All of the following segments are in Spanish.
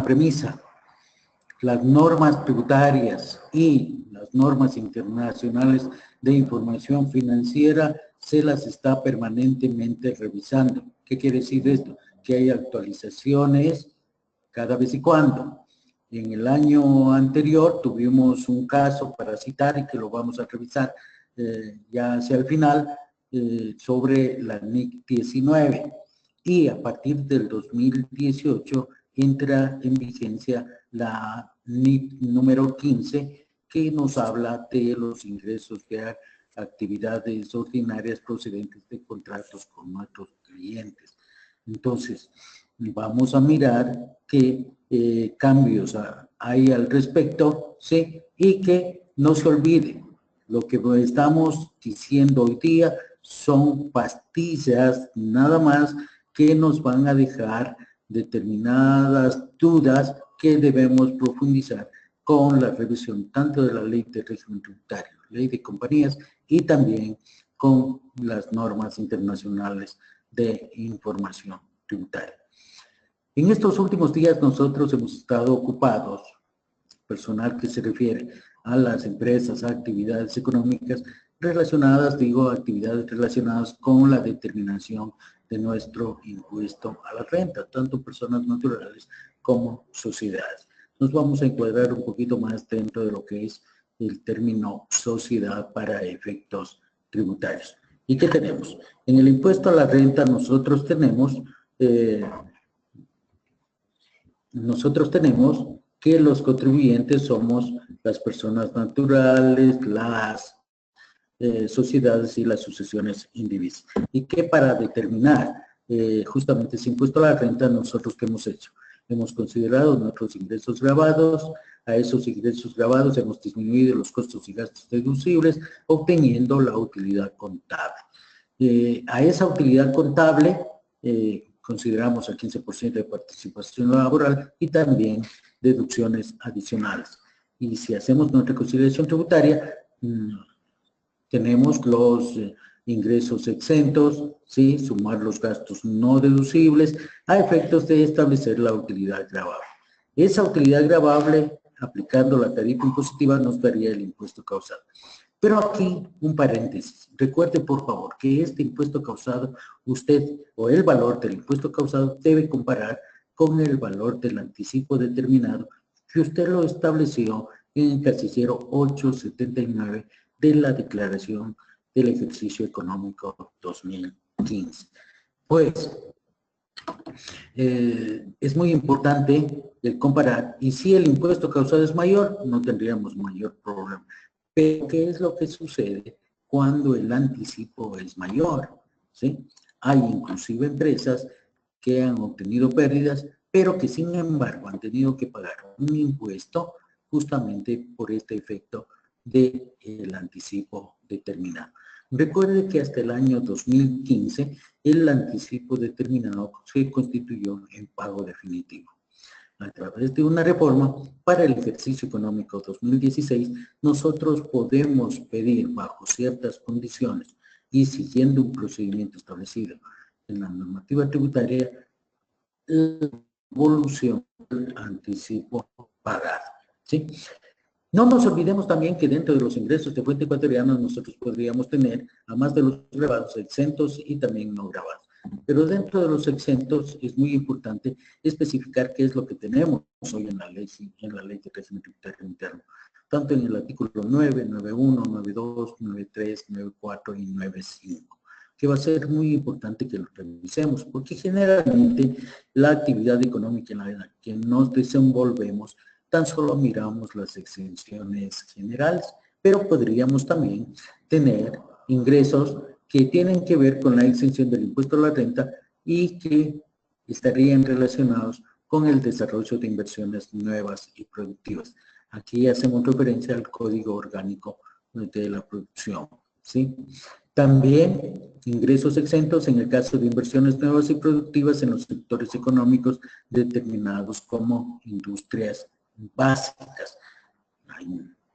premisa: las normas tributarias y las normas internacionales de información financiera se las está permanentemente revisando. ¿Qué quiere decir esto? Que hay actualizaciones cada vez y cuando. En el año anterior tuvimos un caso para citar y que lo vamos a revisar ya hacia el final sobre la NIC 19, y a partir del 2018 entra en vigencia la NIC número 15, que nos habla de los ingresos de actividades ordinarias procedentes de contratos con nuestros clientes. Entonces, vamos a mirar qué cambios hay al respecto, ¿sí? Y que no se olvide, lo que estamos diciendo hoy día son pastillas nada más que nos van a dejar determinadas dudas que debemos profundizar con la revisión tanto de la ley de régimen tributario, ley de compañías, y también con las normas internacionales de información tributaria. En estos últimos días nosotros hemos estado ocupados, personal que se refiere a las empresas, a actividades económicas relacionadas, actividades relacionadas con la determinación de nuestro impuesto a la renta, tanto personas naturales como sociedades. Nos vamos a encuadrar un poquito más dentro de lo que es el término sociedad para efectos tributarios. ¿Y qué tenemos? En el impuesto a la renta nosotros tenemos que los contribuyentes somos las personas naturales, las sociedades y las sucesiones indivisas. Y que para determinar justamente ese impuesto a la renta, nosotros ¿qué hemos hecho? Hemos considerado nuestros ingresos grabados, a esos ingresos grabados hemos disminuido los costos y gastos deducibles, obteniendo la utilidad contable. A esa utilidad contable consideramos el 15% de participación laboral y también deducciones adicionales. Y si hacemos nuestra conciliación tributaria, tenemos los ingresos exentos, ¿sí? Sumar los gastos no deducibles a efectos de establecer la utilidad gravable. Esa utilidad gravable, aplicando la tarifa impositiva, nos daría el impuesto causado. Pero aquí un paréntesis. Recuerde, por favor, que este impuesto causado, usted, o el valor del impuesto causado, debe comparar con el valor del anticipo determinado que usted lo estableció en el casillero 879 de la declaración del ejercicio económico 2015. Pues, es muy importante el comparar, y si el impuesto causado es mayor, no tendríamos mayor problema. Pero, ¿qué es lo que sucede cuando el anticipo es mayor? ¿Sí? Hay inclusive empresas que han obtenido pérdidas, pero que sin embargo han tenido que pagar un impuesto justamente por este efecto del anticipo determinado. Recuerde que hasta el año 2015 el anticipo determinado se constituyó en pago definitivo. A través de una reforma para el ejercicio económico 2016, nosotros podemos pedir bajo ciertas condiciones y siguiendo un procedimiento establecido en la normativa tributaria, la devolución del anticipo pagado, ¿sí? No nos olvidemos también que dentro de los ingresos de fuente ecuatoriana nosotros podríamos tener, además de los grabados, exentos y también no grabados. Pero dentro de los exentos es muy importante especificar qué es lo que tenemos hoy en la ley de régimen tributario interno, tanto en el artículo 9, 9.1, 9.2, 9.3, 9.4 y 9.5, que va a ser muy importante que lo revisemos, porque generalmente la actividad económica en la que nos desenvolvemos tan solo miramos las exenciones generales, pero podríamos también tener ingresos que tienen que ver con la exención del impuesto a la renta y que estarían relacionados con el desarrollo de inversiones nuevas y productivas. Aquí hacemos referencia al Código Orgánico de la Producción, ¿sí? También ingresos exentos en el caso de inversiones nuevas y productivas en los sectores económicos determinados como industrias básicas. Hay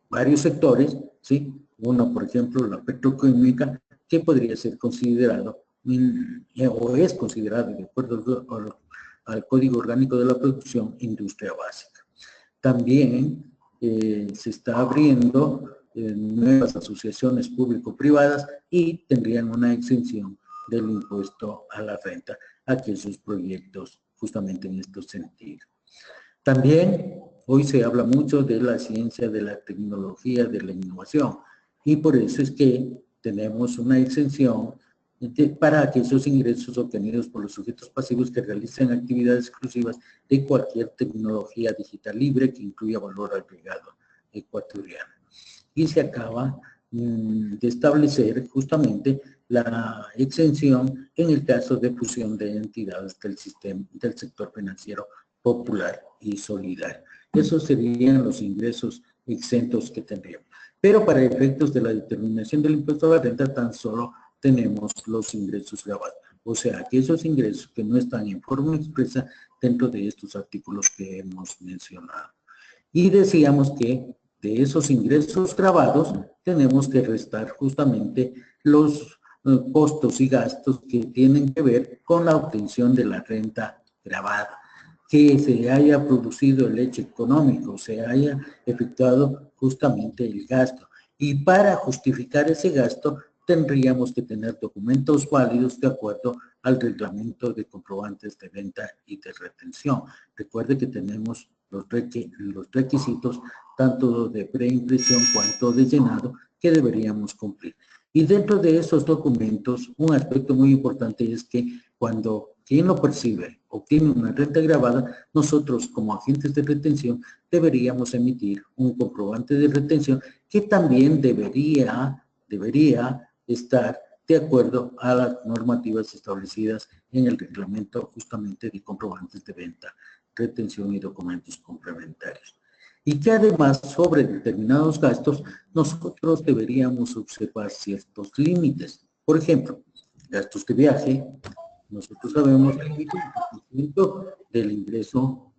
varios sectores, ¿sí? Uno, por ejemplo, la petroquímica, que podría ser considerado o es considerado, de acuerdo al Código Orgánico de la Producción, Industria Básica. También se está abriendo nuevas asociaciones público-privadas y tendrían una exención del impuesto a la renta a aquellos proyectos justamente en estos sentidos. También hoy se habla mucho de la ciencia, de la tecnología, de la innovación, y por eso es que tenemos una exención para aquellos ingresos obtenidos por los sujetos pasivos que realicen actividades exclusivas de cualquier tecnología digital libre que incluya valor agregado ecuatoriano. Y se acaba de establecer justamente la exención en el caso de fusión de entidades del sector financiero popular y solidario. Esos serían los ingresos exentos que tendríamos. Pero para efectos de la determinación del impuesto a la renta, tan solo tenemos los ingresos grabados. O sea, aquellos ingresos que no están en forma expresa dentro de estos artículos que hemos mencionado. Y decíamos que de esos ingresos grabados tenemos que restar justamente los costos y gastos que tienen que ver con la obtención de la renta grabada, que se haya producido el hecho económico, se haya efectuado justamente el gasto. Y para justificar ese gasto tendríamos que tener documentos válidos de acuerdo al reglamento de comprobantes de venta y de retención. Recuerde que tenemos los requisitos tanto de preimpresión cuanto de llenado que deberíamos cumplir. Y dentro de esos documentos, un aspecto muy importante es que cuando quien lo percibe obtiene una renta gravada, nosotros como agentes de retención deberíamos emitir un comprobante de retención que también debería estar de acuerdo a las normativas establecidas en el reglamento justamente de comprobantes de venta, retención y documentos complementarios. Y que además sobre determinados gastos nosotros deberíamos observar ciertos límites. Por ejemplo, gastos de viaje, nosotros sabemos el límite del ingreso,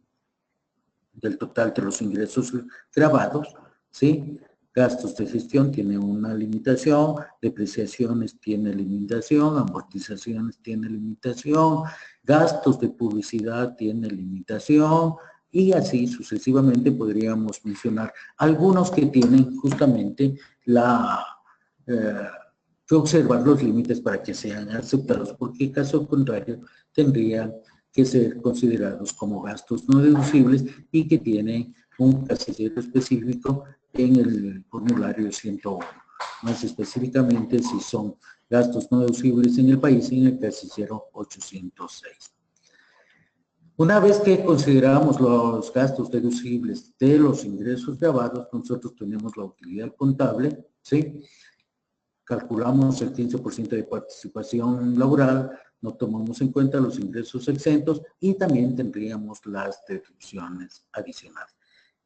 del total de los ingresos grabados, ¿sí? Gastos de gestión tiene una limitación, depreciaciones tiene limitación, amortizaciones tiene limitación, gastos de publicidad tiene limitación, y así sucesivamente podríamos mencionar algunos que tienen justamente que observar los límites para que sean aceptados, porque caso contrario tendrían que ser considerados como gastos no deducibles y que tienen un casillero específico en el formulario 101. Más específicamente si son gastos no deducibles en el país en el casillero 806. Una vez que consideramos los gastos deducibles de los ingresos grabados, nosotros tenemos la utilidad contable, ¿sí? Calculamos el 15% de participación laboral, no tomamos en cuenta los ingresos exentos y también tendríamos las deducciones adicionales.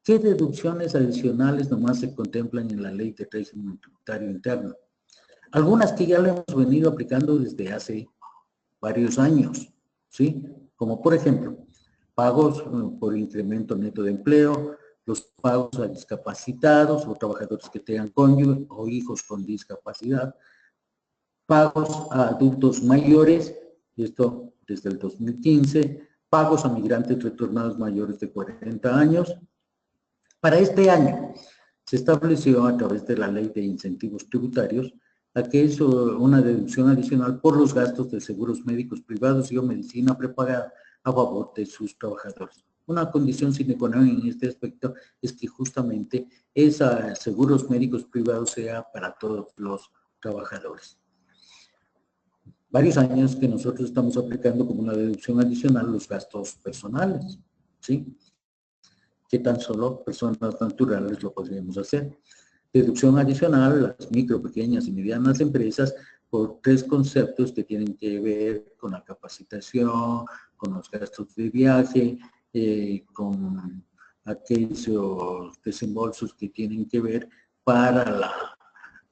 ¿Qué deducciones adicionales nomás se contemplan en la Ley de Régimen Tributario Interno? Algunas que ya le hemos venido aplicando desde hace varios años, ¿sí? Como por ejemplo, pagos por incremento neto de empleo, los pagos a discapacitados o trabajadores que tengan cónyuge o hijos con discapacidad, pagos a adultos mayores, esto desde el 2015, pagos a migrantes retornados mayores de 40 años. Para este año se estableció a través de la Ley de Incentivos Tributarios que es una deducción adicional por los gastos de seguros médicos privados y o medicina prepagada a favor de sus trabajadores. Una condición sine qua non en este aspecto es que justamente esos seguros médicos privados sea para todos los trabajadores. Varios años que nosotros estamos aplicando como una deducción adicional los gastos personales, ¿sí? Que tan solo personas naturales lo podríamos hacer. Deducción adicional a las micro, pequeñas y medianas empresas por tres conceptos que tienen que ver con la capacitación, con los gastos de viaje, con aquellos desembolsos que tienen que ver para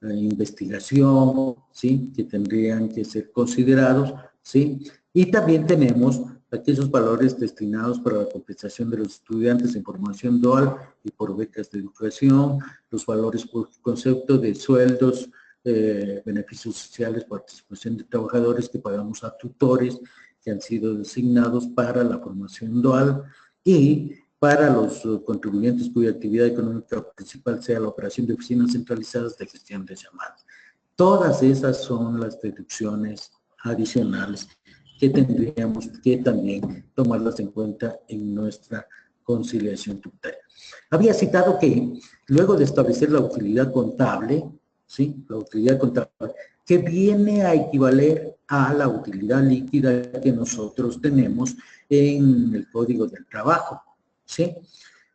la investigación, ¿sí? Que tendrían que ser considerados, ¿sí? Y también tenemos aquellos valores destinados para la compensación de los estudiantes en formación dual y por becas de educación, los valores por concepto de sueldos, beneficios sociales, participación de trabajadores que pagamos a tutores, que han sido designados para la formación dual y para los contribuyentes cuya actividad económica principal sea la operación de oficinas centralizadas de gestión de llamadas. Todas esas son las deducciones adicionales que tendríamos que también tomarlas en cuenta en nuestra conciliación tributaria. Había citado que luego de establecer la utilidad contable, ¿sí? La utilidad contable, que viene a equivaler a la utilidad líquida que nosotros tenemos en el Código del Trabajo, ¿sí?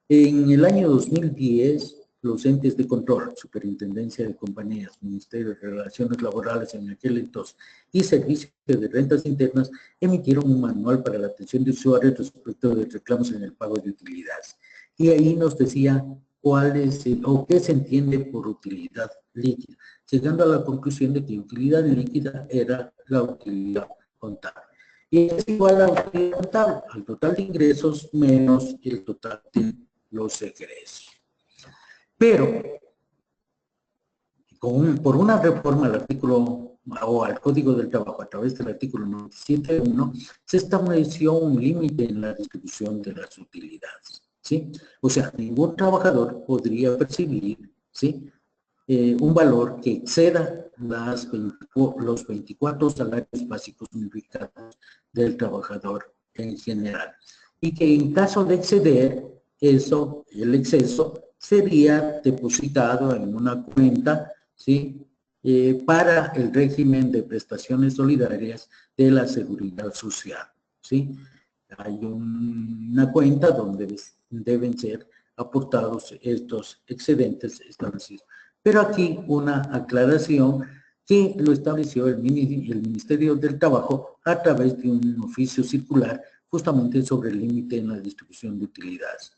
En el año 2010, los entes de control, Superintendencia de Compañías, Ministerio de Relaciones Laborales en aquel entonces y Servicio de Rentas Internas, emitieron un manual para la atención de usuarios respecto de reclamos en el pago de utilidades. Y ahí nos decía cuál es o qué se entiende por utilidad líquida, llegando a la conclusión de que utilidad líquida era la utilidad contable. Y es igual a la utilidad contable, al total de ingresos menos el total de los egresos. Pero, por una reforma al artículo o al Código del Trabajo a través del artículo 97.1, se estableció un límite en la distribución de las utilidades, ¿sí? O sea, ningún trabajador podría percibir, ¿sí?, un valor que exceda los 24 salarios básicos unificados del trabajador en general. Y que en caso de exceder eso, el exceso, sería depositado en una cuenta, ¿sí?, para el régimen de prestaciones solidarias de la Seguridad Social, ¿sí? Hay una cuenta donde deben ser aportados estos excedentes establecidos. Pero aquí una aclaración que lo estableció el Ministerio del Trabajo a través de un oficio circular justamente sobre el límite en la distribución de utilidades.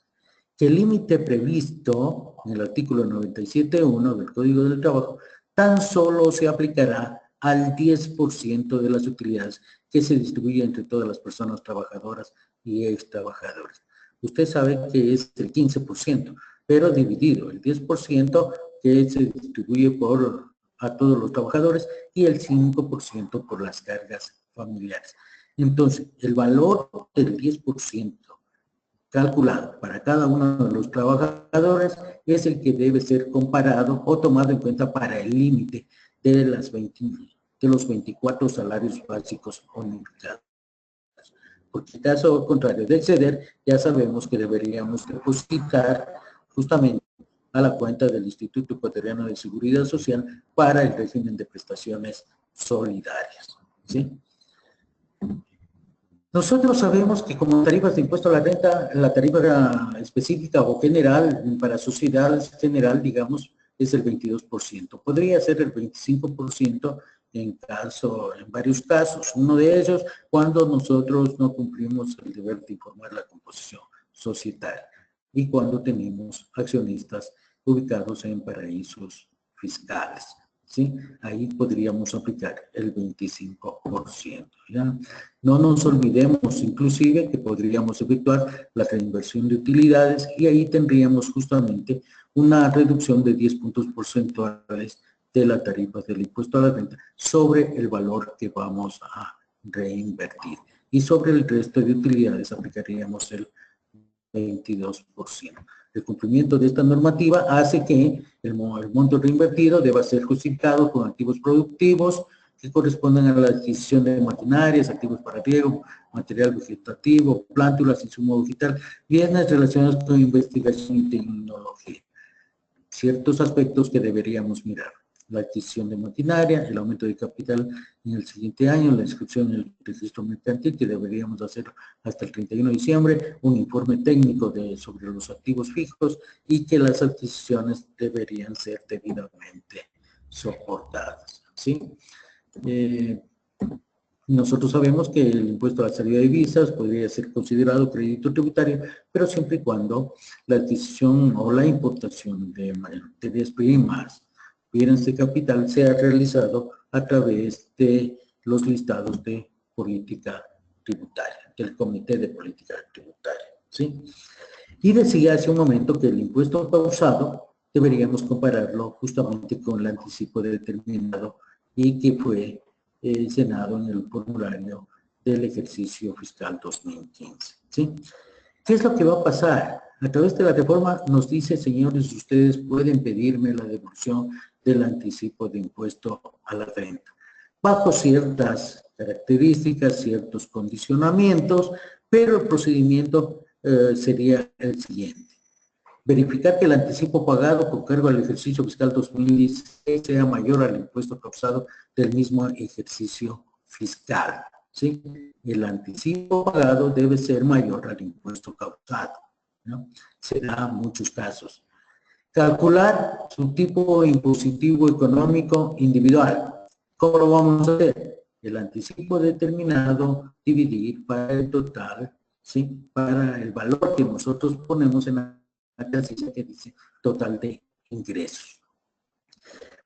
Que el límite previsto en el artículo 97.1 del Código del Trabajo tan solo se aplicará al 10% de las utilidades que se distribuyen entre todas las personas trabajadoras y ex trabajadores. Usted sabe que es el 15%, pero dividido el 10% que se distribuye a todos los trabajadores y el 5% por las cargas familiares. Entonces, el valor del 10% calculado para cada uno de los trabajadores es el que debe ser comparado o tomado en cuenta para el límite de los 24 salarios básicos unificados. Porque en caso contrario de exceder, ya sabemos que deberíamos depositar justamente a la cuenta del Instituto Ecuatoriano de Seguridad Social para el régimen de prestaciones solidarias, ¿sí? Nosotros sabemos que como tarifas de impuesto a la renta, la tarifa específica o general para sociedades general, digamos, es el 22%. Podría ser el 25% en varios casos. Uno de ellos, cuando nosotros no cumplimos el deber de informar la composición societaria y cuando tenemos accionistas ubicados en paraísos fiscales, ¿sí? Ahí podríamos aplicar el 25%, ¿ya? No nos olvidemos inclusive que podríamos efectuar la reinversión de utilidades y ahí tendríamos justamente una reducción de 10 puntos porcentuales de la tarifa del impuesto a la renta sobre el valor que vamos a reinvertir. Y sobre el resto de utilidades aplicaríamos el 22%. El cumplimiento de esta normativa hace que el monto reinvertido deba ser justificado con activos productivos que corresponden a la adquisición de maquinarias, activos para riego, material vegetativo, plántulas, insumo vegetal, bienes relacionados con investigación y tecnología. Ciertos aspectos que deberíamos mirar: la adquisición de maquinaria, el aumento de capital en el siguiente año, la inscripción en el registro mercantil, que deberíamos hacer hasta el 31 de diciembre, un informe técnico sobre los activos fijos y que las adquisiciones deberían ser debidamente soportadas, ¿sí? Nosotros sabemos que el impuesto a la salida de divisas podría ser considerado crédito tributario, pero siempre y cuando la adquisición o la importación de materias primas, bienes de capital, sea realizado a través de los listados de política tributaria, del Comité de Política Tributaria, ¿sí? Y decía hace un momento que el impuesto pausado deberíamos compararlo justamente con el anticipo determinado y que fue llenado en el formulario del ejercicio fiscal 2015. ¿Sí? ¿Qué es lo que va a pasar? A través de la reforma nos dice, señores, ustedes pueden pedirme la devolución del anticipo de impuesto a la renta, bajo ciertas características, ciertos condicionamientos, pero el procedimiento sería el siguiente. Verificar que el anticipo pagado con cargo al ejercicio fiscal 2016 sea mayor al impuesto causado del mismo ejercicio fiscal. ¿Sí? El anticipo pagado debe ser mayor al impuesto causado, ¿no? Se da en muchos casos. Calcular su tipo impositivo económico individual. ¿Cómo lo vamos a hacer? El anticipo determinado, dividir para el total, ¿sí? Para el valor que nosotros ponemos en la casilla que dice total de ingresos.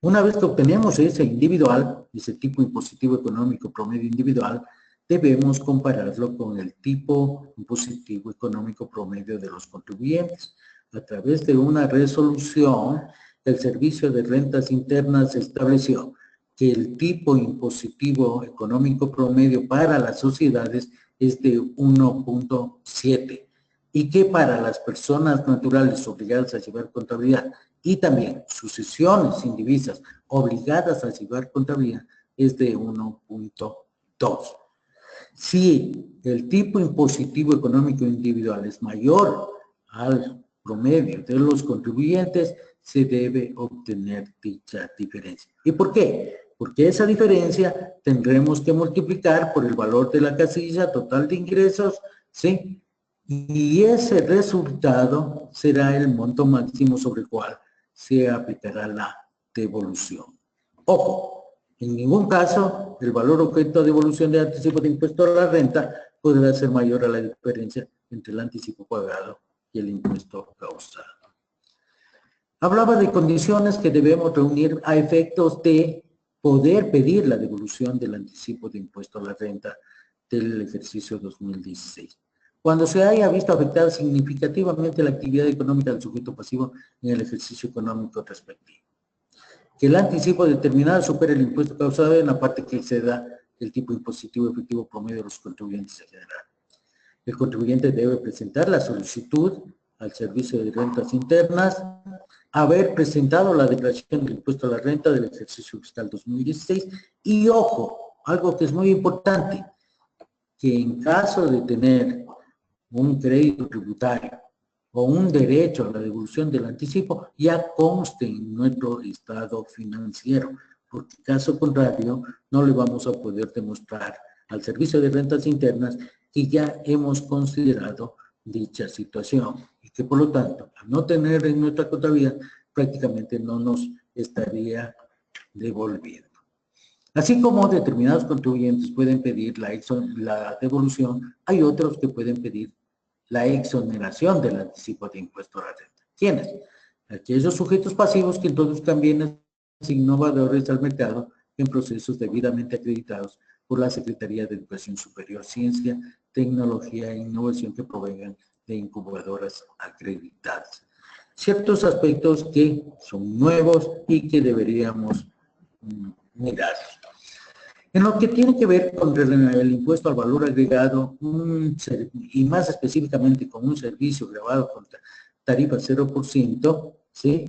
Una vez que obtenemos ese individual, ese tipo impositivo económico promedio individual, debemos compararlo con el tipo impositivo económico promedio de los contribuyentes. A través de una resolución, el Servicio de Rentas Internas estableció que el tipo impositivo económico promedio para las sociedades es de 1.7 y que para las personas naturales obligadas a llevar contabilidad y también sucesiones indivisas obligadas a llevar contabilidad es de 1.2. Si el tipo impositivo económico individual es mayor al promedio de los contribuyentes, se debe obtener dicha diferencia. ¿Y por qué? Porque esa diferencia tendremos que multiplicar por el valor de la casilla total de ingresos, ¿sí? Y ese resultado será el monto máximo sobre el cual se aplicará la devolución. Ojo, en ningún caso el valor objeto de devolución de anticipo de impuesto a la renta podrá ser mayor a la diferencia entre el anticipo pagado y el impuesto causado. Hablaba de condiciones que debemos reunir a efectos de poder pedir la devolución del anticipo de impuesto a la renta del ejercicio 2016. Cuando se haya visto afectada significativamente la actividad económica del sujeto pasivo en el ejercicio económico respectivo. Que el anticipo determinado supere el impuesto causado en la parte que exceda el tipo impositivo efectivo promedio de los contribuyentes en general. El contribuyente debe presentar la solicitud al Servicio de Rentas Internas, haber presentado la declaración del impuesto a la renta del ejercicio fiscal 2016 y, ojo, algo que es muy importante, que en caso de tener un crédito tributario o un derecho a la devolución del anticipo, ya conste en nuestro estado financiero, porque caso contrario, no le vamos a poder demostrar al Servicio de Rentas Internas que ya hemos considerado dicha situación y que por lo tanto, al no tener en nuestra contabilidad, prácticamente no nos estaría devolviendo. Así como determinados contribuyentes pueden pedir la devolución, hay otros que pueden pedir la exoneración del anticipo de impuesto a la renta. ¿Quiénes? Aquellos sujetos pasivos que introduzcan bienes innovadores al mercado en procesos debidamente acreditados por la Secretaría de Educación Superior, Ciencia, Tecnología e Innovación que provengan de incubadoras acreditadas. Ciertos aspectos que son nuevos y que deberíamos mirar. En lo que tiene que ver con el impuesto al valor agregado, y más específicamente con un servicio grabado con tarifa 0%, ¿sí?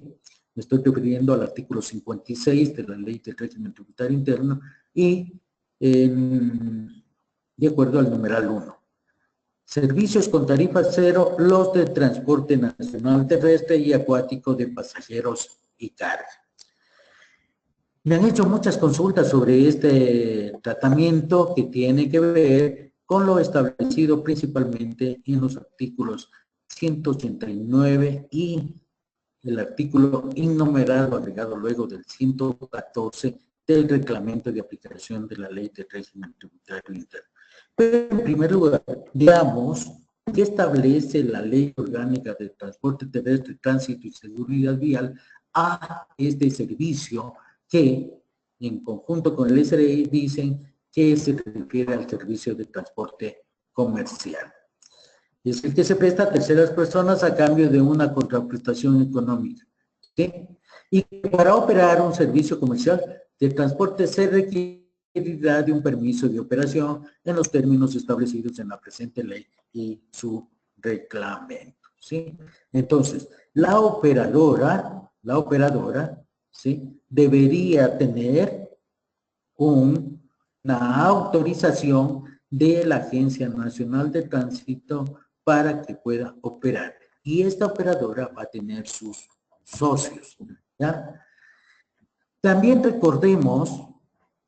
Me estoy refiriendo al artículo 56 de la Ley del Régimen Tributario Interno y de acuerdo al numeral 1. Servicios con tarifa cero, los de transporte nacional terrestre y acuático de pasajeros y carga. Me han hecho muchas consultas sobre este tratamiento que tiene que ver con lo establecido principalmente en los artículos 189 y el artículo innumerado agregado luego del 114 del reglamento de aplicación de la Ley de Régimen Tributario Interno. Pero en primer lugar, veamos qué establece la Ley Orgánica de Transporte Terrestre, Tránsito y Seguridad Vial a este servicio que en conjunto con el SRI dicen que se refiere al servicio de transporte comercial. Es el que se presta a terceras personas a cambio de una contraprestación económica. ¿Sí? Y para operar un servicio comercial de transporte se requiere requerirá de un permiso de operación en los términos establecidos en la presente ley y su reglamento, ¿sí? Entonces, la operadora, ¿sí?, debería tener una autorización de la Agencia Nacional de Tránsito para que pueda operar. Y esta operadora va a tener sus socios, ¿ya? También recordemos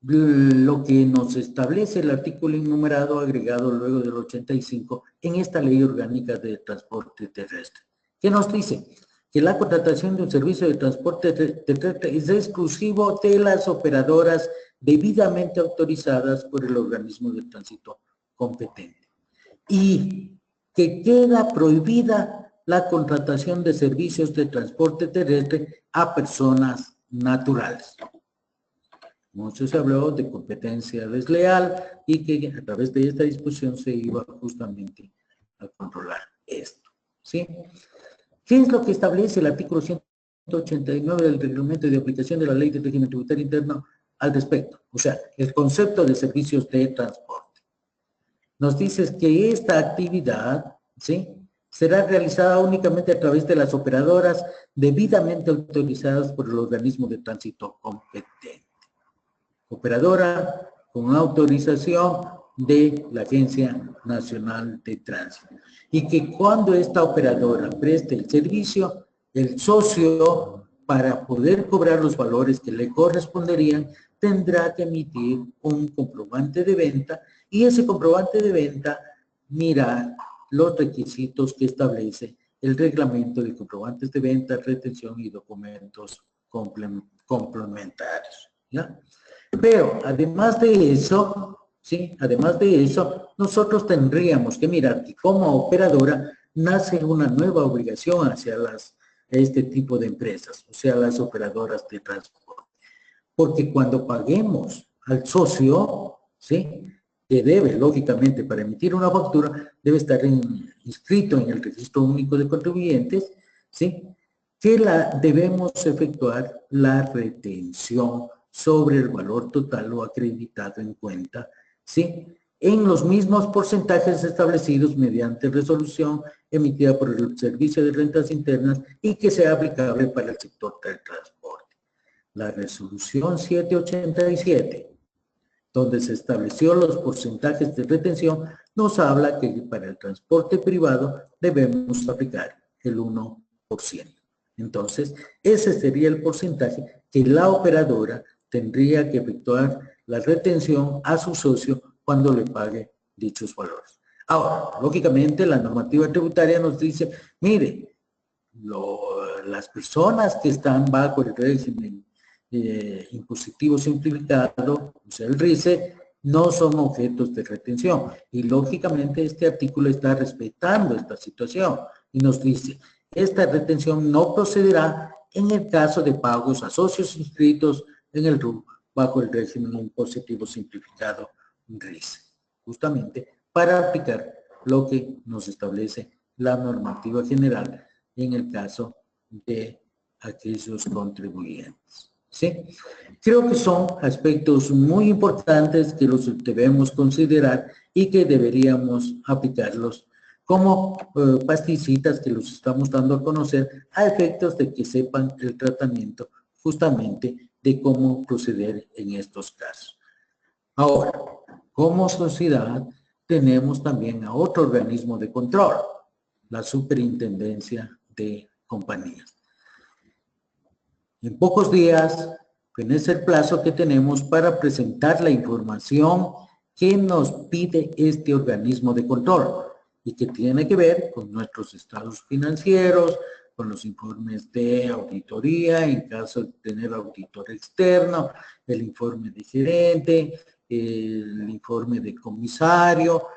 lo que nos establece el artículo enumerado agregado luego del 85 en esta Ley Orgánica de Transporte Terrestre, que nos dice que la contratación de un servicio de transporte terrestre es exclusivo de las operadoras debidamente autorizadas por el organismo de tránsito competente y que queda prohibida la contratación de servicios de transporte terrestre a personas naturales. Mucho se habló de competencia desleal y que a través de esta disposición se iba justamente a controlar esto, ¿sí? ¿Qué es lo que establece el artículo 189 del reglamento de aplicación de la Ley de Régimen Tributario Interno al respecto? O sea, el concepto de servicios de transporte. Nos dice que esta actividad, ¿sí?, será realizada únicamente a través de las operadoras debidamente autorizadas por el organismo de tránsito competente. Operadora con autorización de la Agencia Nacional de Tránsito. Y que cuando esta operadora preste el servicio, el socio, para poder cobrar los valores que le corresponderían, tendrá que emitir un comprobante de venta y ese comprobante de venta mirar los requisitos que establece el reglamento de comprobantes de venta, retención y documentos complementarios, ¿ya? Pero además de eso, ¿sí?, además de eso, nosotros tendríamos que mirar que como operadora nace una nueva obligación hacia este tipo de empresas, o sea, las operadoras de transporte. Porque cuando paguemos al socio, ¿sí?, que debe, lógicamente, para emitir una factura, debe estar inscrito en el Registro Único de Contribuyentes, ¿sí?, que debemos efectuar la retención sobre el valor total o acreditado en cuenta, ¿sí?, en los mismos porcentajes establecidos mediante resolución emitida por el Servicio de Rentas Internas y que sea aplicable para el sector del transporte. La resolución 787, donde se estableció los porcentajes de retención, nos habla que para el transporte privado debemos aplicar el 1%. Entonces, ese sería el porcentaje que la operadora tendría que efectuar la retención a su socio cuando le pague dichos valores. Ahora, lógicamente, la normativa tributaria nos dice, mire, las personas que están bajo el régimen impositivo simplificado, o sea, el RICE, no son objetos de retención. Y lógicamente este artículo está respetando esta situación y nos dice, esta retención no procederá en el caso de pagos a socios inscritos en el RUC bajo el régimen impositivo simplificado RICE, justamente para aplicar lo que nos establece la normativa general en el caso de aquellos contribuyentes, ¿sí? Creo que son aspectos muy importantes que los debemos considerar y que deberíamos aplicarlos como pasticitas que los estamos dando a conocer a efectos de que sepan el tratamiento justamente de cómo proceder en estos casos. Ahora, como sociedad tenemos también a otro organismo de control, la Superintendencia de Compañías. En pocos días, es el plazo que tenemos para presentar la información que nos pide este organismo de control y que tiene que ver con nuestros estados financieros, con los informes de auditoría, en caso de tener auditor externo, el informe de gerente, el informe de comisario,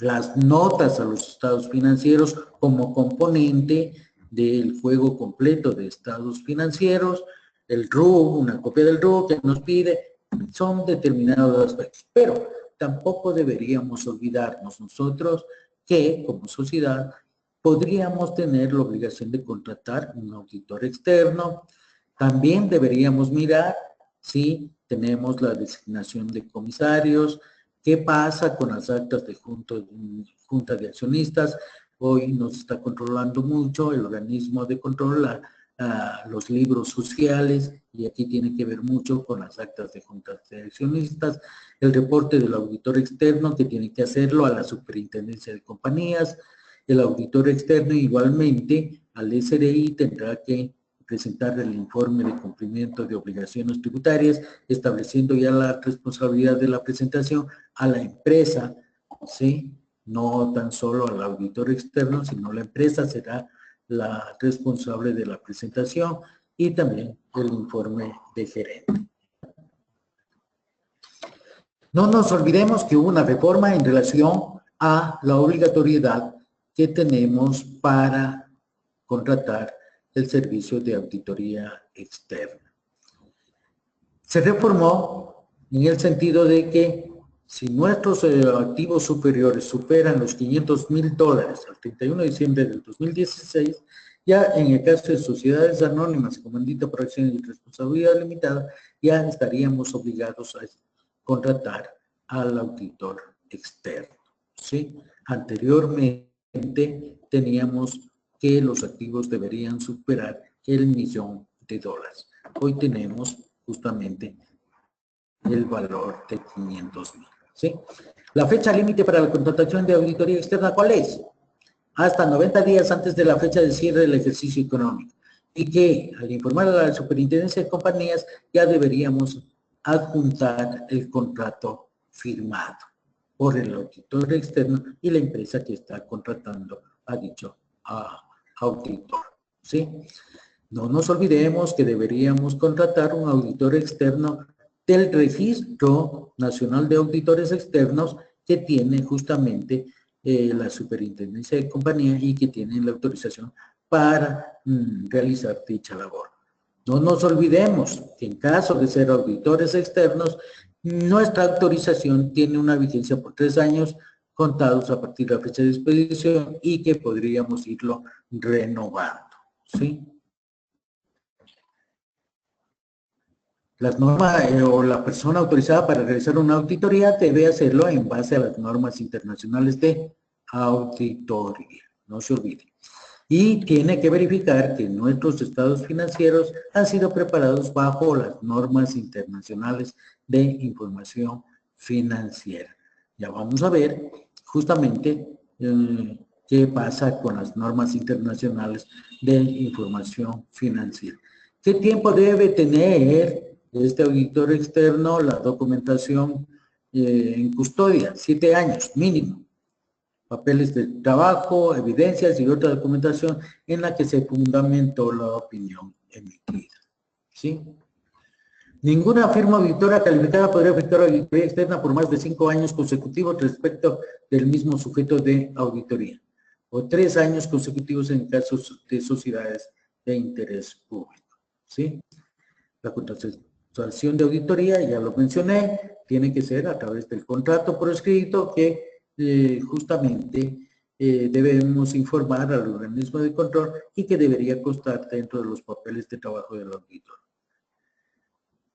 las notas a los estados financieros como componente del juego completo de estados financieros, el RUC, una copia del RUC que nos pide, son determinados aspectos. Pero tampoco deberíamos olvidarnos nosotros que, como sociedad, podríamos tener la obligación de contratar un auditor externo. También deberíamos mirar ¿sí? Tenemos la designación de comisarios. ¿Qué pasa con las actas de junta de accionistas? Hoy nos está controlando mucho el organismo de control, los libros sociales, y aquí tiene que ver mucho con las actas de juntas de accionistas, el reporte del auditor externo que tiene que hacerlo a la superintendencia de compañías. El auditor externo igualmente al SRI tendrá que presentar el informe de cumplimiento de obligaciones tributarias, estableciendo ya la responsabilidad de la presentación a la empresa, ¿sí? No tan solo al auditor externo, sino la empresa será la responsable de la presentación y también el informe de gerente. No nos olvidemos que hubo una reforma en relación a la obligatoriedad que tenemos para contratar el servicio de auditoría externa. Se reformó en el sentido de que si nuestros activos superiores superan los $500,000 al 31 de diciembre del 2016, ya en el caso de sociedades anónimas, comandita por acciones de responsabilidad limitada, ya estaríamos obligados a contratar al auditor externo, ¿sí? Anteriormente teníamos que los activos deberían superar el $1,000,000. Hoy tenemos justamente el valor de 500,000, ¿sí? La fecha límite para la contratación de auditoría externa, ¿cuál es? Hasta 90 días antes de la fecha de cierre del ejercicio económico. Y que al informar a la superintendencia de compañías ya deberíamos adjuntar el contrato firmado por el auditor externo y la empresa que está contratando a dicho auditor, ¿sí? No nos olvidemos que deberíamos contratar un auditor externo del Registro Nacional de Auditores Externos que tiene justamente la superintendencia de compañía y que tiene la autorización para realizar dicha labor. No nos olvidemos que en caso de ser auditores externos, nuestra autorización tiene una vigencia por 3 años contados a partir de la fecha de expedición y que podríamos irlo renovando, ¿sí? Las normas o la persona autorizada para realizar una auditoría debe hacerlo en base a las normas internacionales de auditoría, no se olvide. Y tiene que verificar que nuestros estados financieros han sido preparados bajo las normas internacionales de información financiera. Ya vamos a ver justamente qué pasa con las normas internacionales de información financiera. ¿Qué tiempo debe tener este auditor externo la documentación en custodia? 7 años mínimo. Papeles de trabajo, evidencias y otra documentación en la que se fundamentó la opinión emitida, ¿sí? Ninguna firma auditora calificada podría efectuar auditoría externa por más de 5 años consecutivos respecto del mismo sujeto de auditoría, o 3 años consecutivos en casos de sociedades de interés público, ¿sí? La contratación de auditoría, ya lo mencioné, tiene que ser a través del contrato por escrito que justamente debemos informar al organismo de control y que debería constar dentro de los papeles de trabajo del auditor.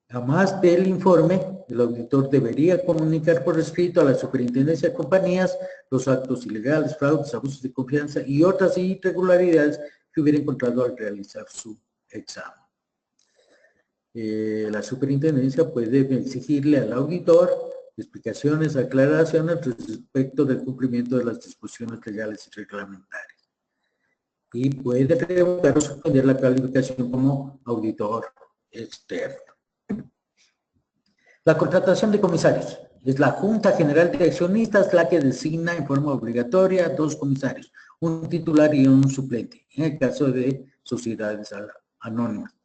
Además del informe, el auditor debería comunicar por escrito a la superintendencia de compañías los actos ilegales, fraudes, abusos de confianza y otras irregularidades que hubiera encontrado al realizar su examen. La superintendencia puede exigirle al auditor explicaciones, aclaraciones respecto del cumplimiento de las disposiciones legales y reglamentarias. Y puede revocar o suspender la calificación como auditor externo. La contratación de comisarios. Es la Junta General de Accionistas la que designa en forma obligatoria 2 comisarios, un titular y un suplente, en el caso de sociedades anónimas.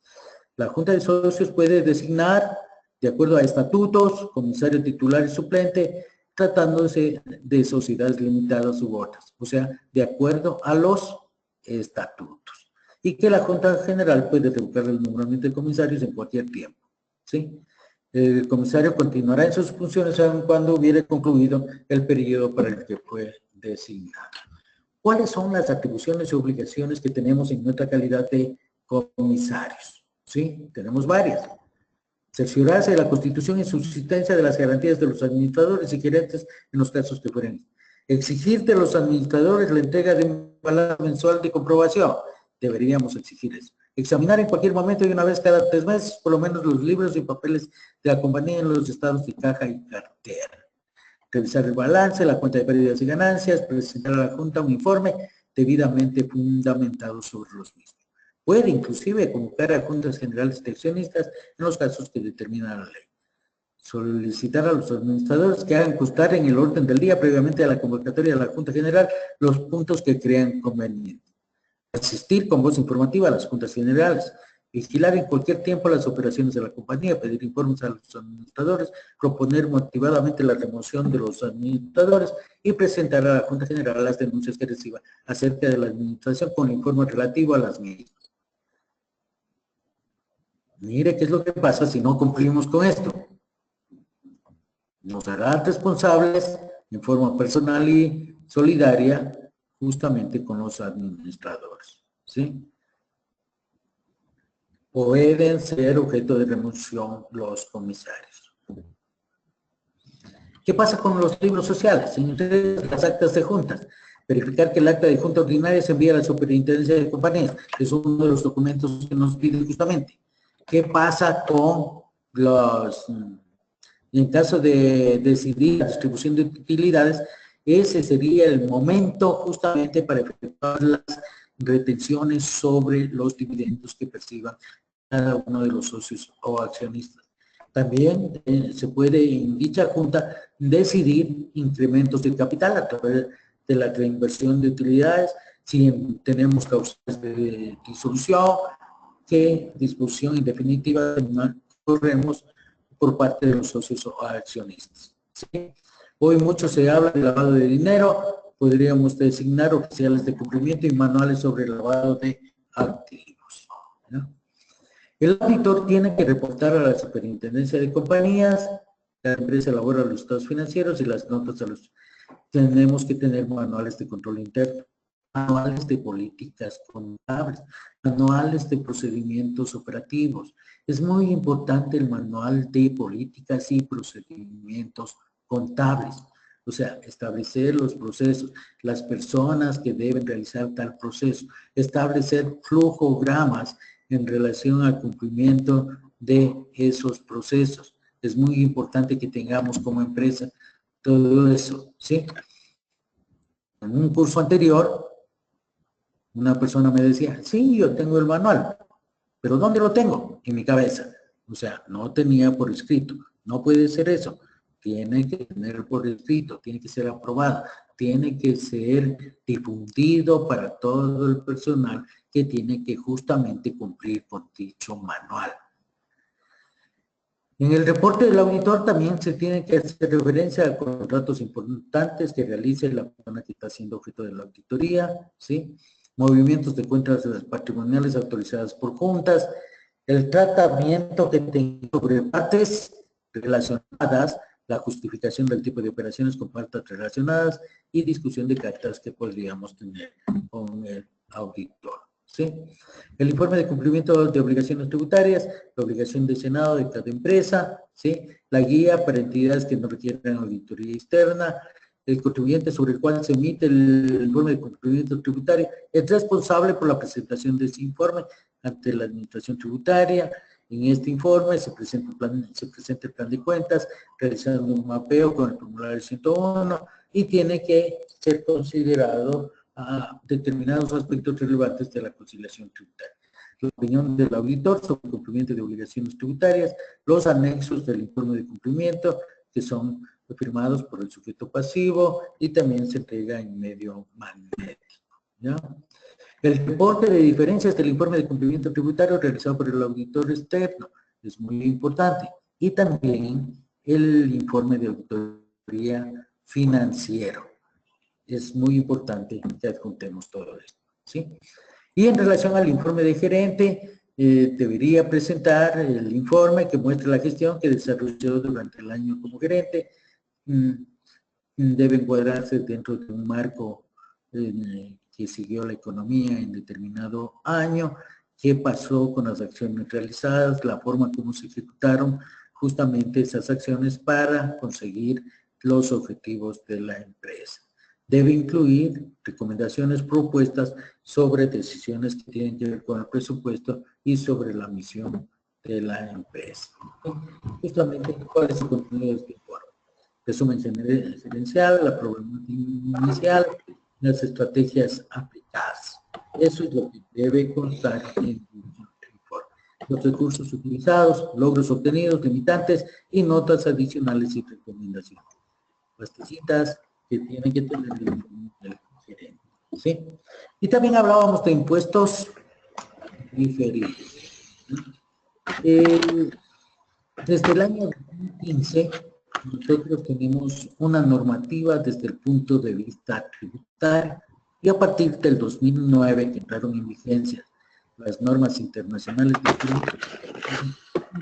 La Junta de Socios puede designar, de acuerdo a estatutos, comisario titular y suplente, tratándose de sociedades limitadas u otras, o sea, de acuerdo a los estatutos. Y que la Junta General puede revocar el nombramiento de comisarios en cualquier tiempo, ¿sí? El comisario continuará en sus funciones aun cuando hubiere concluido el periodo para el que fue designado. ¿Cuáles son las atribuciones y obligaciones que tenemos en nuestra calidad de comisarios? Sí, tenemos varias. Cerciorarse de la constitución y subsistencia de las garantías de los administradores y gerentes en los casos que fueren. Exigir de los administradores la entrega de un balance mensual de comprobación. Deberíamos exigir eso. Examinar en cualquier momento y una vez cada 3 meses, por lo menos los libros y papeles de la compañía en los estados de caja y cartera. Revisar el balance, la cuenta de pérdidas y ganancias, presentar a la Junta un informe debidamente fundamentado sobre los mismos. Puede inclusive convocar a juntas generales de accionistas en los casos que determina la ley. Solicitar a los administradores que hagan constar en el orden del día previamente a la convocatoria de la Junta General los puntos que crean convenientes. Asistir con voz informativa a las juntas generales. Vigilar en cualquier tiempo las operaciones de la compañía, pedir informes a los administradores, proponer motivadamente la remoción de los administradores y presentar a la Junta General las denuncias que reciba acerca de la administración con informe relativo a las mismas. Mire qué es lo que pasa si no cumplimos con esto. Nos harán responsables en forma personal y solidaria justamente con los administradores, ¿sí? Pueden ser objeto de remoción los comisarios. ¿Qué pasa con los libros sociales? Señores, las actas de juntas. Verificar que el acta de junta ordinaria se envía a la superintendencia de compañías. Es uno de los documentos que nos piden justamente. ¿Qué pasa con los, en caso de decidir la distribución de utilidades? Ese sería el momento justamente para efectuar las retenciones sobre los dividendos que perciban cada uno de los socios o accionistas. También se puede en dicha junta decidir incrementos de capital a través de la reinversión de utilidades, si tenemos causas de disolución, qué disposición en definitiva corremos por parte de los socios o accionistas. ¿Sí? Hoy mucho se habla de lavado de dinero, podríamos designar oficiales de cumplimiento y manuales sobre el lavado de activos, ¿no? El auditor tiene que reportar a la superintendencia de compañías, la empresa elabora los estados financieros y las notas a los... Tenemos que tener manuales de control interno, manuales de políticas contables, manuales de procedimientos operativos. Es muy importante el manual de políticas y procedimientos contables. O sea, establecer los procesos, las personas que deben realizar tal proceso, establecer flujogramas en relación al cumplimiento de esos procesos. Es muy importante que tengamos como empresa todo eso, ¿sí? En un curso anterior, una persona me decía, sí, yo tengo el manual, pero ¿dónde lo tengo? En mi cabeza. O sea, no tenía por escrito. No puede ser eso. Tiene que tener por escrito, tiene que ser aprobado, tiene que ser difundido para todo el personal que tiene que justamente cumplir con dicho manual. En el reporte del auditor también se tiene que hacer referencia a contratos importantes que realice la persona que está siendo objeto de la auditoría, ¿sí? Movimientos de cuentas patrimoniales autorizadas por juntas, el tratamiento que tenga sobre partes relacionadas, la justificación del tipo de operaciones con partes relacionadas y discusión de cartas que podríamos tener con el auditor, ¿sí? El informe de cumplimiento de obligaciones tributarias, la obligación de Senado de cada empresa, ¿sí? La guía para entidades que no requieran auditoría externa, el contribuyente sobre el cual se emite el informe de cumplimiento tributario es responsable por la presentación de ese informe ante la administración tributaria. En este informe se presenta el plan de cuentas, realizando un mapeo con el formulario 101 y tiene que ser considerado a determinados aspectos relevantes de la conciliación tributaria. La opinión del auditor sobre el cumplimiento de obligaciones tributarias, los anexos del informe de cumplimiento, que son firmados por el sujeto pasivo y también se entrega en medio magnético, ¿ya? El reporte de diferencias del informe de cumplimiento tributario realizado por el auditor externo es muy importante. Y también el informe de auditoría financiero. Es muy importante que adjuntemos todo esto, ¿sí? Y en relación al informe de gerente, debería presentar el informe que muestra la gestión que desarrolló durante el año como gerente. Debe encuadrarse dentro de un marco que siguió la economía en determinado año qué pasó con las acciones realizadas, la forma como se ejecutaron justamente esas acciones para conseguir los objetivos de la empresa. Debe incluir recomendaciones propuestas sobre decisiones que tienen que ver con el presupuesto y sobre la misión de la empresa. Justamente, ¿cuál es el contenido de este informe? Resumen gerencial, la problemática inicial, las estrategias aplicadas. Eso es lo que debe constar en el informe. Los recursos utilizados, logros obtenidos, limitantes y notas adicionales y recomendaciones. Las citas que tienen que tener el informe del gerente. ¿Sí? Y también hablábamos de impuestos diferidos. Desde el año 2015, nosotros tenemos una normativa desde el punto de vista tributario y a partir del 2009 que entraron en vigencia las normas internacionales de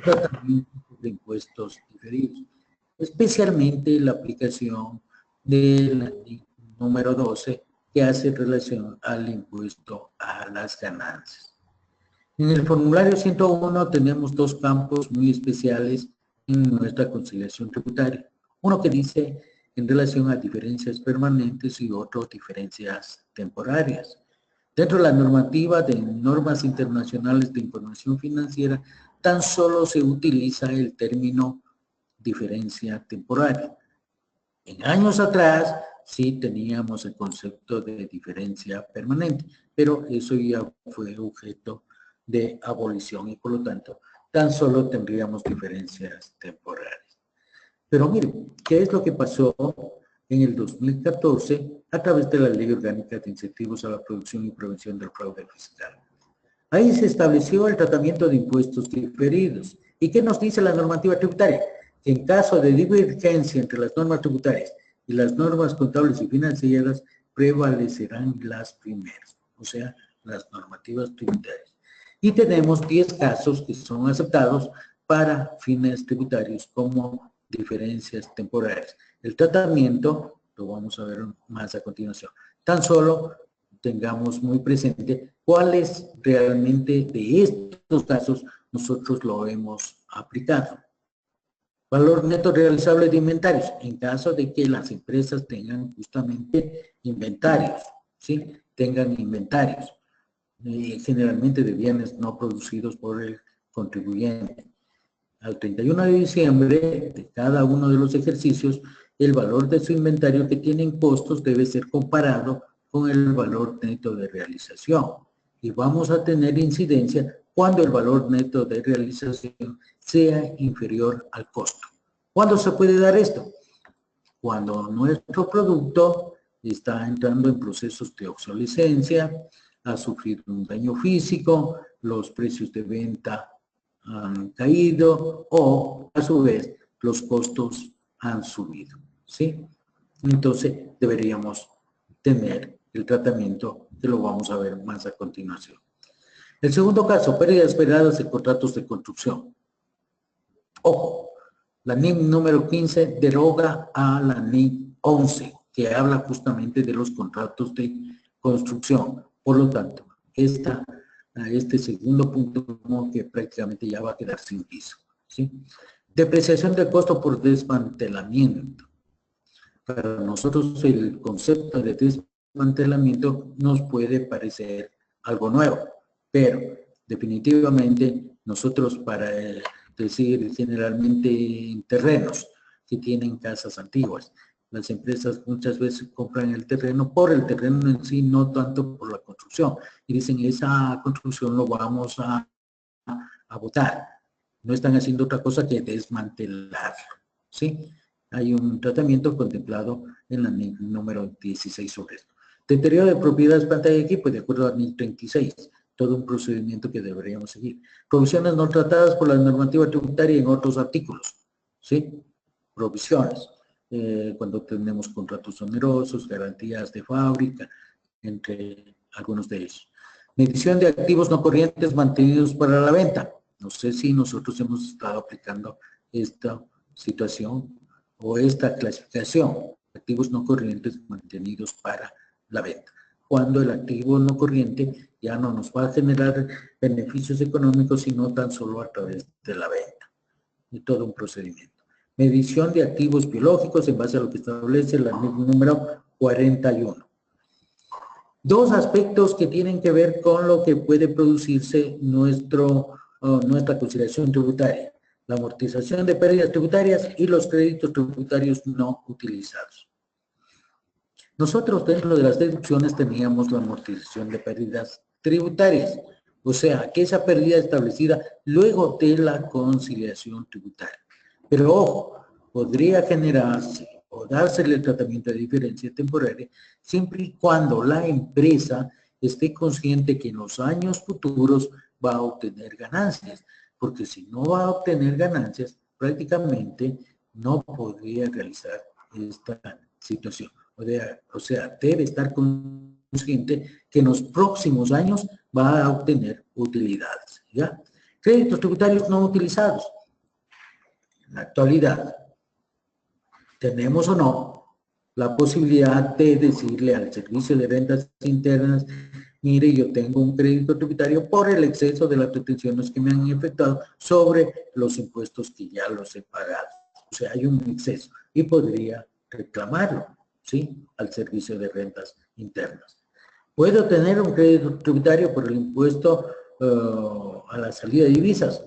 tratamiento de impuestos diferidos, especialmente la aplicación del número 12 que hace relación al impuesto a las ganancias. En el formulario 101 tenemos dos campos muy especiales en nuestra conciliación tributaria. Uno que dice en relación a diferencias permanentes y otro diferencias temporarias. Dentro de la normativa de normas internacionales de información financiera, tan solo se utiliza el término diferencia temporaria. En años atrás sí teníamos el concepto de diferencia permanente, pero eso ya fue objeto de abolición y por lo tanto tan solo tendríamos diferencias temporales. Pero miren, ¿qué es lo que pasó en el 2014 a través de la Ley Orgánica de Incentivos a la Producción y Prevención del Fraude Fiscal? Ahí se estableció el tratamiento de impuestos diferidos. ¿Y qué nos dice la normativa tributaria? Que en caso de divergencia entre las normas tributarias y las normas contables y financieras, prevalecerán las primeras, o sea, las normativas tributarias. Y tenemos 10 casos que son aceptados para fines tributarios como diferencias temporales. El tratamiento, lo vamos a ver más a continuación, tan solo tengamos muy presente cuáles realmente de estos casos nosotros lo hemos aplicado. Valor neto realizable de inventarios, en caso de que las empresas tengan justamente inventarios, ¿sí? Tengan inventarios. Generalmente de bienes no producidos por el contribuyente. Al 31 de diciembre de cada uno de los ejercicios, el valor de su inventario que tienen costos debe ser comparado con el valor neto de realización. Y vamos a tener incidencia cuando el valor neto de realización sea inferior al costo. ¿Cuándo se puede dar esto? Cuando nuestro producto está entrando en procesos de obsolescencia, ha sufrido un daño físico, los precios de venta han caído o, a su vez, los costos han subido, ¿sí? Entonces, deberíamos tener el tratamiento que lo vamos a ver más a continuación. El segundo caso, pérdidas esperadas de contratos de construcción. Ojo, la NIM número 15 deroga a la NIM 11, que habla justamente de los contratos de construcción. Por lo tanto, este segundo punto como que prácticamente ya va a quedar sin piso, ¿sí? Depreciación de costo por desmantelamiento. Para nosotros el concepto de desmantelamiento nos puede parecer algo nuevo, pero definitivamente nosotros para decir generalmente en terrenos que tienen casas antiguas, las empresas muchas veces compran el terreno por el terreno en sí, no tanto por la construcción, y dicen esa construcción lo vamos a botar. No están haciendo otra cosa que desmantelarlo, ¿sí? Hay un tratamiento contemplado en la NIC número 16 sobre esto. Deterioro de propiedades, pantalla de equipo, de acuerdo a la NIC 36, todo un procedimiento que deberíamos seguir. Provisiones no tratadas por la normativa tributaria en otros artículos, ¿sí? Provisiones, cuando tenemos contratos onerosos, garantías de fábrica, entre algunos de ellos. Medición de activos no corrientes mantenidos para la venta. No sé si nosotros hemos estado aplicando esta situación o esta clasificación, activos no corrientes mantenidos para la venta. cuando el activo no corriente ya no nos va a generar beneficios económicos, sino tan solo a través de la venta, y todo un procedimiento. Medición de activos biológicos en base a lo que establece la NIC número 41. Dos aspectos que tienen que ver con lo que puede producirse nuestra consideración tributaria: la amortización de pérdidas tributarias y los créditos tributarios no utilizados. Nosotros dentro de las deducciones teníamos la amortización de pérdidas tributarias, o sea, que esa pérdida establecida luego de la conciliación tributaria. Pero ojo, podría generarse o dársele el tratamiento de diferencia temporaria siempre y cuando la empresa esté consciente que en los años futuros va a obtener ganancias, porque si no va a obtener ganancias, prácticamente no podría realizar esta situación. O sea, debe estar consciente que en los próximos años va a obtener utilidades, ¿ya? Créditos tributarios no utilizados. En la actualidad, ¿tenemos o no la posibilidad de decirle al servicio de rentas internas: mire, yo tengo un crédito tributario por el exceso de las retenciones que me han efectuado sobre los impuestos que ya los he pagado? O sea, hay un exceso y podría reclamarlo, ¿sí?, al servicio de rentas internas. Puedo tener un crédito tributario por el impuesto a la salida de divisas,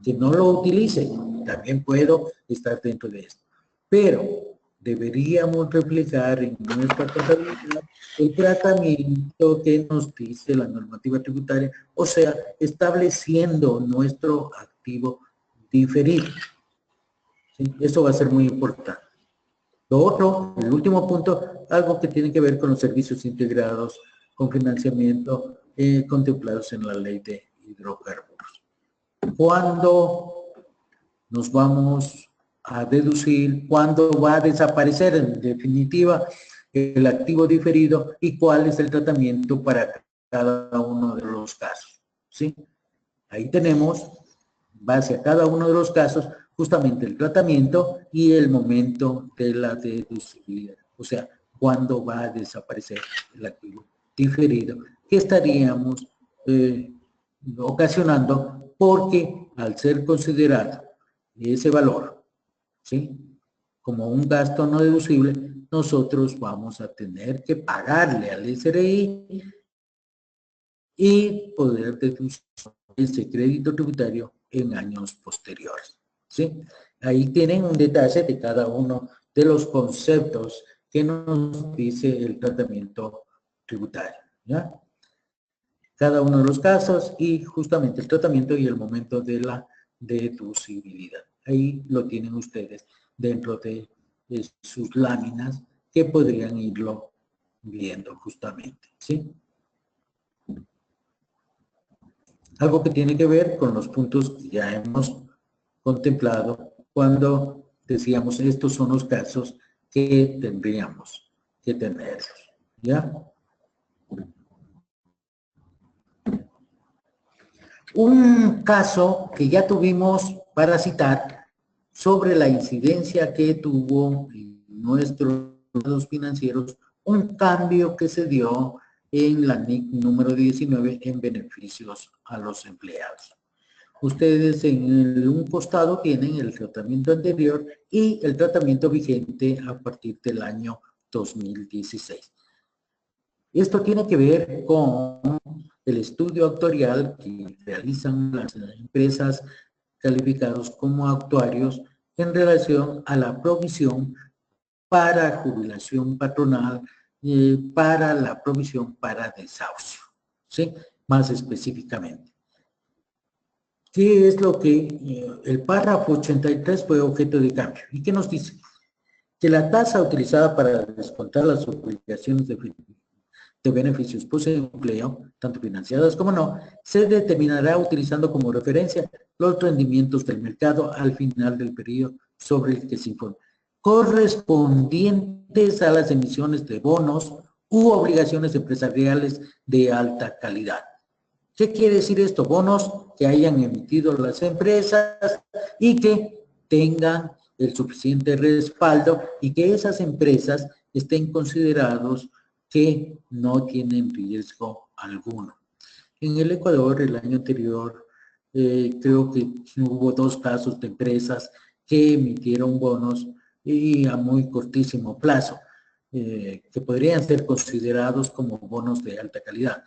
que no lo utilice, también puedo estar dentro de esto. Pero deberíamos reflejar en nuestra contabilidad el tratamiento que nos dice la normativa tributaria, o sea, estableciendo nuestro activo diferido. ¿Sí? Eso va a ser muy importante. Lo otro, el último punto, algo que tiene que ver con los servicios integrados con financiamiento contemplados en la ley de hidrocarburos. ¿Cuándo nos vamos a deducir? ¿Cuándo va a desaparecer en definitiva el activo diferido? ¿Y cuál es el tratamiento para cada uno de los casos? ¿Sí? Ahí tenemos, base a cada uno de los casos, justamente el tratamiento y el momento de la deducibilidad. O sea, cuándo va a desaparecer el activo diferido que estaríamos ocasionando, porque al ser considerado ese valor, ¿sí?, como un gasto no deducible, nosotros vamos a tener que pagarle al SRI y poder deducir ese crédito tributario en años posteriores, ¿sí? Ahí tienen un detalle de cada uno de los conceptos que nos dice el tratamiento tributario, ¿ya? Cada uno de los casos y justamente el tratamiento y el momento de la deducibilidad. Ahí lo tienen ustedes dentro de sus láminas que podrían irlo viendo justamente, ¿sí? Algo que tiene que ver con los puntos que ya hemos contemplado cuando decíamos estos son los casos que tendríamos que tener, ¿ya? Un caso que ya tuvimos para citar sobre la incidencia que tuvo en nuestros estados financieros un cambio que se dio en la NIC número 19 en beneficios a los empleados. Ustedes en un costado tienen el tratamiento anterior y el tratamiento vigente a partir del año 2016. Esto tiene que ver con el estudio actuarial que realizan las empresas calificados como actuarios en relación a la provisión para jubilación patronal, para la provisión para desahucio, ¿sí?, más específicamente. ¿Qué es lo que el párrafo 83 fue objeto de cambio? ¿Y qué nos dice? Que la tasa utilizada para descontar las obligaciones de beneficios post-empleo, tanto financiadas como no, se determinará utilizando como referencia los rendimientos del mercado al final del periodo sobre el que se informa, correspondientes a las emisiones de bonos u obligaciones empresariales de alta calidad. ¿Qué quiere decir esto? Bonos que hayan emitido las empresas y que tengan el suficiente respaldo y que esas empresas estén considerados que no tienen riesgo alguno. En el Ecuador, el año anterior, creo que hubo 2 casos de empresas que emitieron bonos y a muy cortísimo plazo, que podrían ser considerados como bonos de alta calidad.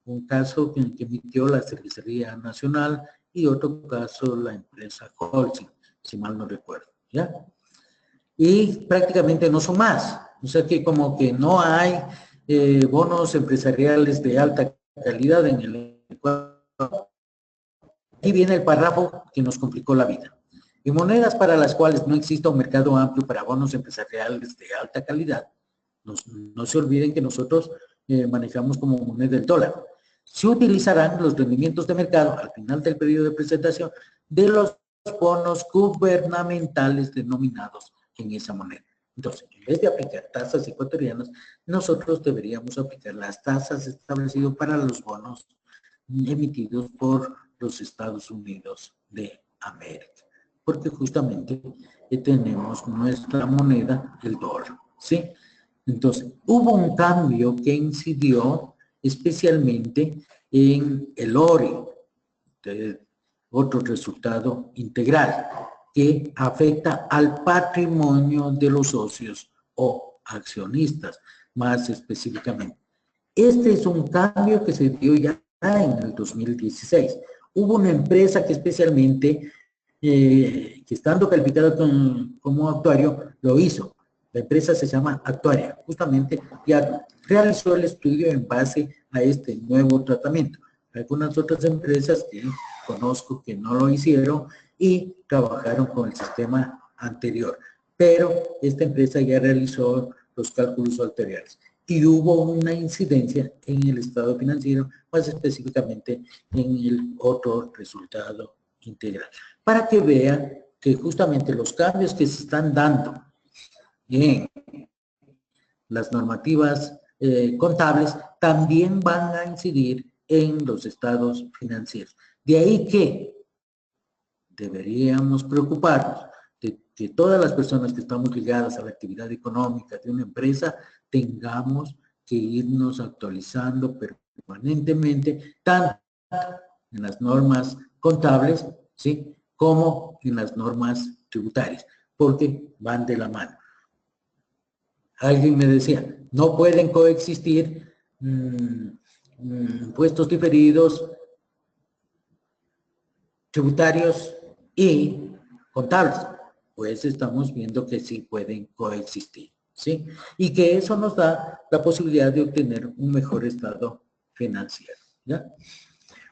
Un caso que emitió la Cervecería Nacional y otro caso la empresa Holcim, si mal no recuerdo, ¿ya? Y prácticamente no son más. O sea que como que no hay bonos empresariales de alta calidad en el Ecuador. Aquí viene el párrafo que nos complicó la vida. En monedas para las cuales no exista un mercado amplio para bonos empresariales de alta calidad, no se olviden que nosotros manejamos como moneda el dólar. Se utilizarán los rendimientos de mercado al final del periodo de presentación de los bonos gubernamentales denominados en esa moneda. Entonces, en vez de aplicar tasas ecuatorianas, nosotros deberíamos aplicar las tasas establecidas para los bonos emitidos por los Estados Unidos de América, porque justamente tenemos nuestra moneda, el dólar, ¿sí? Entonces, hubo un cambio que incidió especialmente en el ORE, otro resultado integral, que afecta al patrimonio de los socios o accionistas, más específicamente. Este es un cambio que se dio ya en el 2016. Hubo una empresa que especialmente, que estando calificada como actuario, lo hizo. La empresa se llama Actuaria, justamente ya realizó el estudio en base a este nuevo tratamiento. Algunas otras empresas que conozco que no lo hicieron y trabajaron con el sistema anterior, pero esta empresa ya realizó los cálculos ulteriores y hubo una incidencia en el estado financiero, más específicamente en el otro resultado integral, para que vean que justamente los cambios que se están dando en las normativas contables también van a incidir en los estados financieros. De ahí que deberíamos preocuparnos de que todas las personas que estamos ligadas a la actividad económica de una empresa tengamos que irnos actualizando permanentemente, tanto en las normas contables, ¿sí?, como en las normas tributarias, porque van de la mano. Alguien me decía, no pueden coexistir impuestos diferidos, tributarios y contables. Pues estamos viendo que sí pueden coexistir, ¿sí? Y que eso nos da la posibilidad de obtener un mejor estado financiero, ¿ya?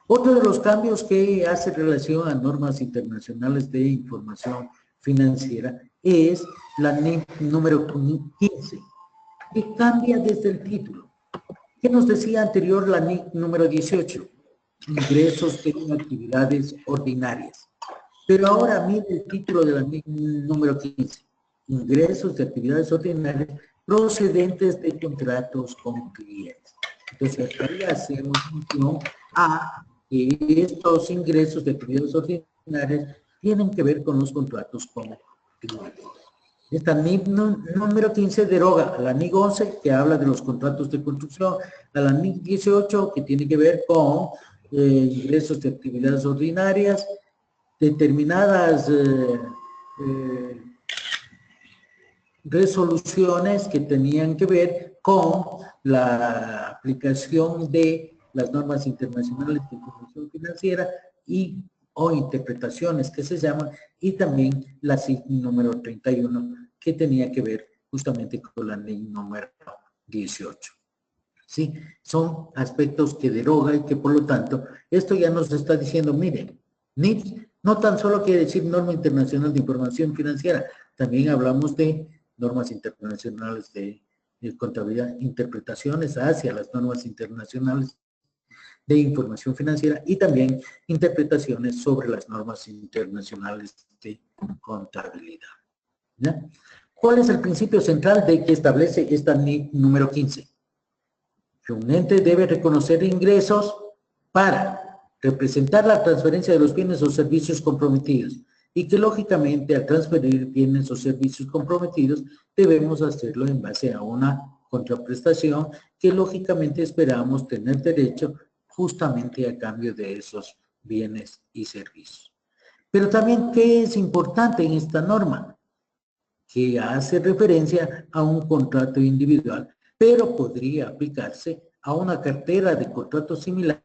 Otro de los cambios que hace relación a normas internacionales de información financiera es la NIF número 15, que cambia desde el título. ¿Qué nos decía anterior la NIF número 18? Ingresos de actividades ordinarias. Pero ahora mire el título de la NIF número 15. Ingresos de actividades ordinarias procedentes de contratos con clientes. Entonces, ahí hacemos mención a que estos ingresos de actividades ordinarias tienen que ver con los contratos con clientes. Esta NIF número 15 deroga a la NIF 11, que habla de los contratos de construcción, a la NIF 18, que tiene que ver con ingresos de actividades ordinarias, determinadas resoluciones que tenían que ver con la aplicación de las normas internacionales de información financiera y o interpretaciones que se llaman, y también la SIC número 31, que tenía que ver justamente con la ley número 18. ¿Sí? Son aspectos que deroga y que por lo tanto, esto ya nos está diciendo, miren, NIF no tan solo quiere decir norma internacional de información financiera, también hablamos de normas internacionales de contabilidad, interpretaciones hacia las normas internacionales de información financiera y también interpretaciones sobre las normas internacionales de contabilidad. ¿Ya? ¿Cuál es el principio central de que establece esta NIF número 15? Que un ente debe reconocer ingresos para representar la transferencia de los bienes o servicios comprometidos y que lógicamente al transferir bienes o servicios comprometidos debemos hacerlo en base a una contraprestación que lógicamente esperamos tener derecho justamente a cambio de esos bienes y servicios. Pero también, ¿qué es importante en esta norma? Que hace referencia a un contrato individual, pero podría aplicarse a una cartera de contratos similares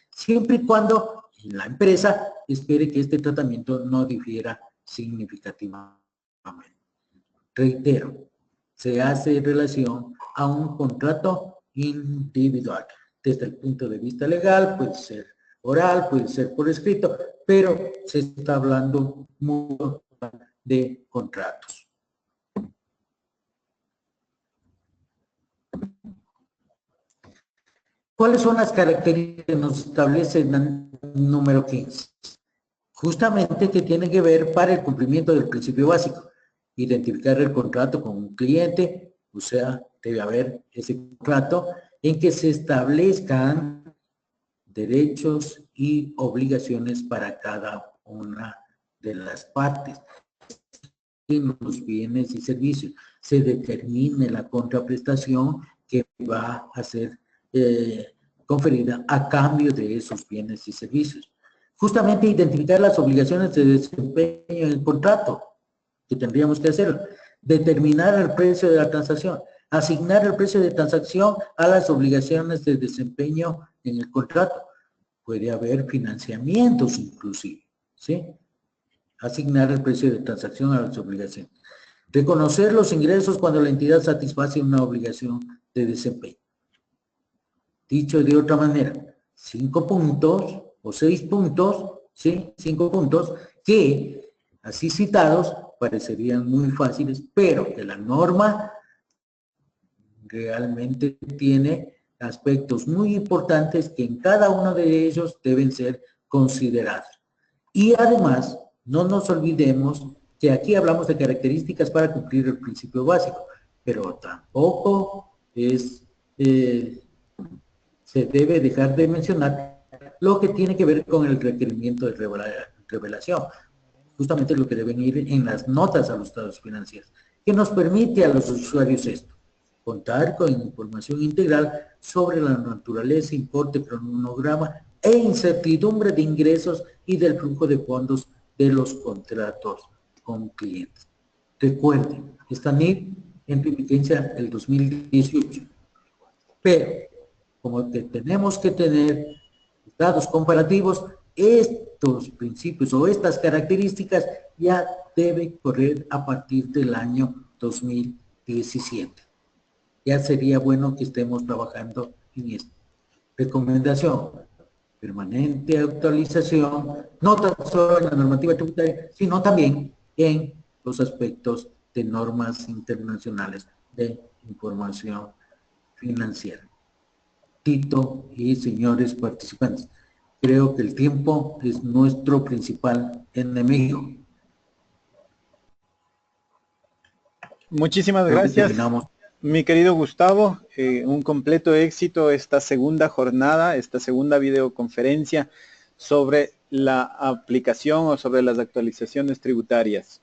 siempre y cuando la empresa espere que este tratamiento no difiera significativamente. Reitero, se hace relación a un contrato individual. Desde el punto de vista legal, puede ser oral, puede ser por escrito, pero se está hablando mucho de contratos. ¿Cuáles son las características que nos establece el número 15? Justamente que tiene que ver para el cumplimiento del principio básico. Identificar el contrato con un cliente, o sea, debe haber ese contrato en que se establezcan derechos y obligaciones para cada una de las partes. En los bienes y servicios se determine la contraprestación que va a ser conferida a cambio de esos bienes y servicios. Justamente identificar las obligaciones de desempeño en el contrato, que tendríamos que hacerlo. Determinar el precio de la transacción. Asignar el precio de transacción a las obligaciones de desempeño en el contrato. Puede haber financiamientos inclusive, ¿sí? Asignar el precio de transacción a las obligaciones. Reconocer los ingresos cuando la entidad satisface una obligación de desempeño. Dicho de otra manera, 5 puntos o 6 puntos, ¿sí? 5 puntos que, así citados, parecerían muy fáciles, pero que la norma realmente tiene aspectos muy importantes que en cada uno de ellos deben ser considerados. Y además, no nos olvidemos que aquí hablamos de características para cumplir el principio básico, pero tampoco es, se debe dejar de mencionar lo que tiene que ver con el requerimiento de revelación, justamente lo que deben ir en las notas a los estados financieros, que nos permite a los usuarios esto, contar con información integral sobre la naturaleza, importe, cronograma e incertidumbre de ingresos y del flujo de fondos de los contratos con clientes. Recuerden, esta NIF entró en vigencia el 2018, pero como que tenemos que tener datos comparativos, estos principios o estas características ya deben correr a partir del año 2017. Ya sería bueno que estemos trabajando en esto. Recomendación, permanente actualización, no tan solo en la normativa tributaria, sino también en los aspectos de normas internacionales de información financiera. Tito y señores participantes, creo que el tiempo es nuestro principal enemigo. Muchísimas gracias, mi querido Gustavo. Un completo éxito esta segunda jornada, esta segunda videoconferencia sobre la aplicación o sobre las actualizaciones tributarias.